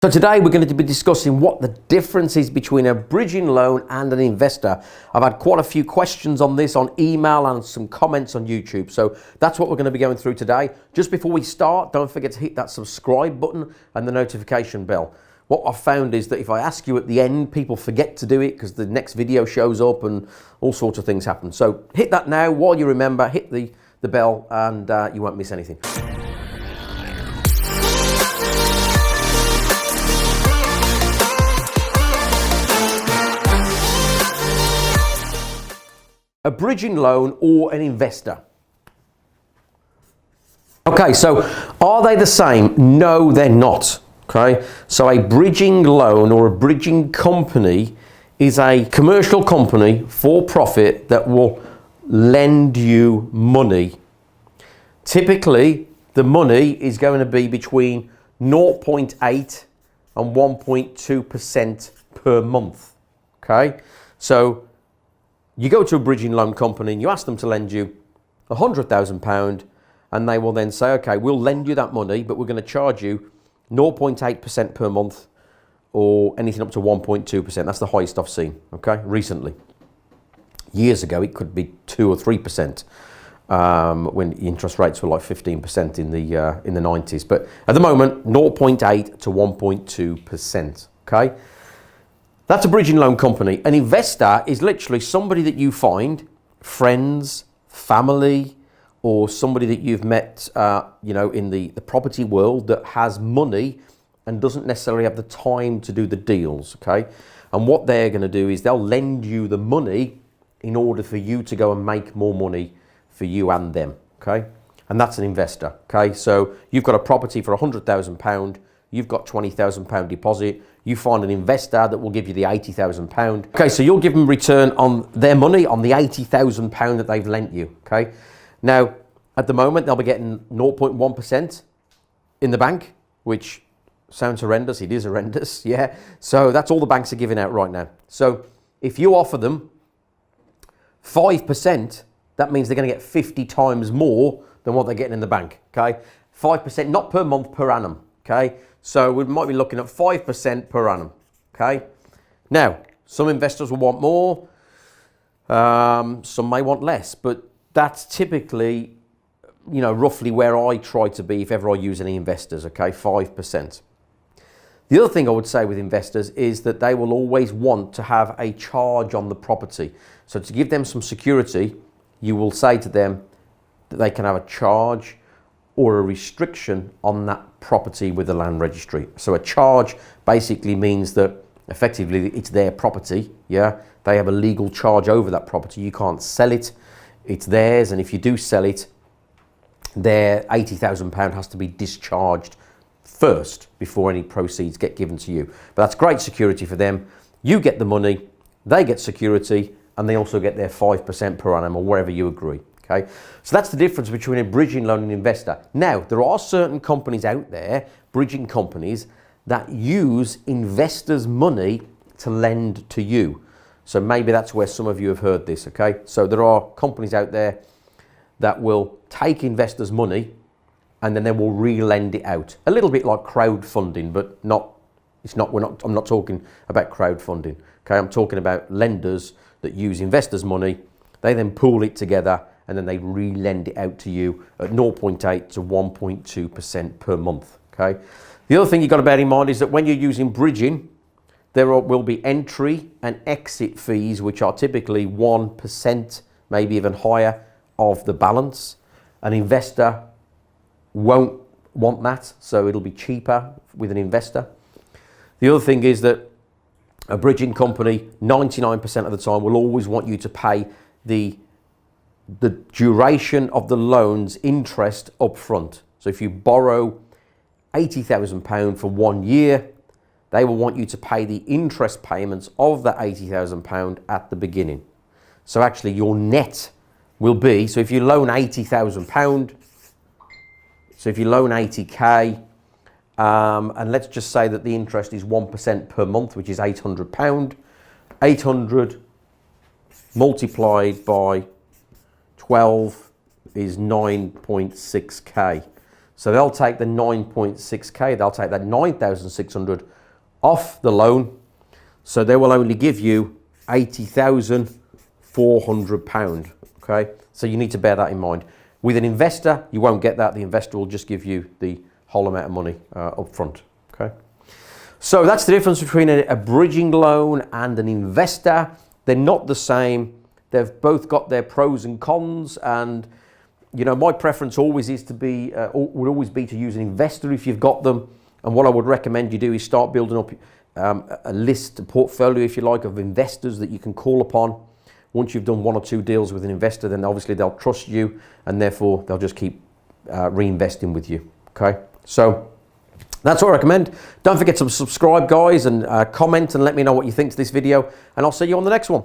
So today we're going to be discussing what the difference is between a bridging loan and an investor. I've had quite a few questions on this on email and some comments on YouTube. So that's what we're going to be going through today. Just before we start, don't forget to hit that subscribe button and the notification bell. What I've found is that if I ask you at the end, people forget to do it because the next video shows up and all sorts of things happen. So hit that now while you remember, hit the bell and you won't miss anything. A bridging loan or an investor? Okay, so are they the same? No, they're not. Okay, so a bridging loan or a bridging company is a commercial company for profit that will lend you money. Typically, the money is going to be between 0.8 and 1.2% per month. Okay, so you go to a bridging loan company and you ask them to lend you £100,000 and they will then say, okay, we'll lend you that money, but we're going to charge you 0.8% per month or anything up to 1.2%. That's the highest I've seen, okay, recently. Years ago, it could be 2 or 3% when interest rates were like 15% in the 90s. But at the moment, 0.8 to 1.2%, okay? That's a bridging loan company. An investor is literally somebody that you find, friends, family, or somebody that you've met, in the property world that has money and doesn't necessarily have the time to do the deals, okay? And what they're going to do is they'll lend you the money in order for you to go and make more money for you and them, okay? And that's an investor, okay? So you've got a property for £100,000, you've got £20,000 deposit, you find an investor that will give you the £80,000. Okay, so you'll give them return on their money on the £80,000 that they've lent you, okay? Now, at the moment, they'll be getting 0.1% in the bank, which sounds horrendous. It is horrendous, yeah. So that's all the banks are giving out right now. So if you offer them 5%, that means they're going to get 50 times more than what they're getting in the bank, okay? 5%, not per month, per annum, okay? So we might be looking at 5% per annum, okay? Now, some investors will want more, some may want less, but that's typically, roughly where I try to be if ever I use any investors, okay, 5%. The other thing I would say with investors is that they will always want to have a charge on the property. So to give them some security, you will say to them that they can have a charge or a restriction on that property with the land registry. So a charge basically means that effectively it's their property, yeah? They have a legal charge over that property. You can't sell it, it's theirs, and if you do sell it, their £80,000 has to be discharged first before any proceeds get given to you. But that's great security for them. You get the money, they get security, and they also get their 5% per annum or wherever you agree. Okay, so that's the difference between a bridging loan and an investor. Now, there are certain companies out there, bridging companies, that use investors' money to lend to you. So maybe that's where some of you have heard this, okay? So there are companies out there that will take investors' money and then they will re-lend it out. A little bit like crowdfunding, but I'm not talking about crowdfunding, okay? I'm talking about lenders that use investors' money. They then pool it together and then they re-lend it out to you at 0.8 to 1.2% per month, okay? The other thing you've got to bear in mind is that when you're using bridging, there will be entry and exit fees, which are typically 1%, maybe even higher, of the balance. An investor won't want that, so it'll be cheaper with an investor. The other thing is that a bridging company, 99% of the time, will always want you to pay the duration of the loan's interest up front. So if you borrow £80,000 for 1 year, they will want you to pay the interest payments of that £80,000 at the beginning. So actually your net will be, so if you loan £80,000, so if you loan 80k, and let's just say that the interest is 1% per month, which is £800, 800 multiplied by 12 is 9.6k. So they'll take the 9.6k, they'll take that 9,600 off the loan. So they will only give you £80,400, okay? So you need to bear that in mind. With an investor, you won't get that. The investor will just give you the whole amount of money up front, okay? So that's the difference between a bridging loan and an investor. They're not the same. They've both got their pros and cons, and you know, my preference always is to be, would always be to use an investor if you've got them. And what I would recommend you do is start building up a list, a portfolio, if you like, of investors that you can call upon. Once you've done 1 or 2 deals with an investor, then obviously they'll trust you, and therefore they'll just keep reinvesting with you. Okay, so that's what I recommend. Don't forget to subscribe, guys, and comment and let me know what you think to this video, and I'll see you on the next one.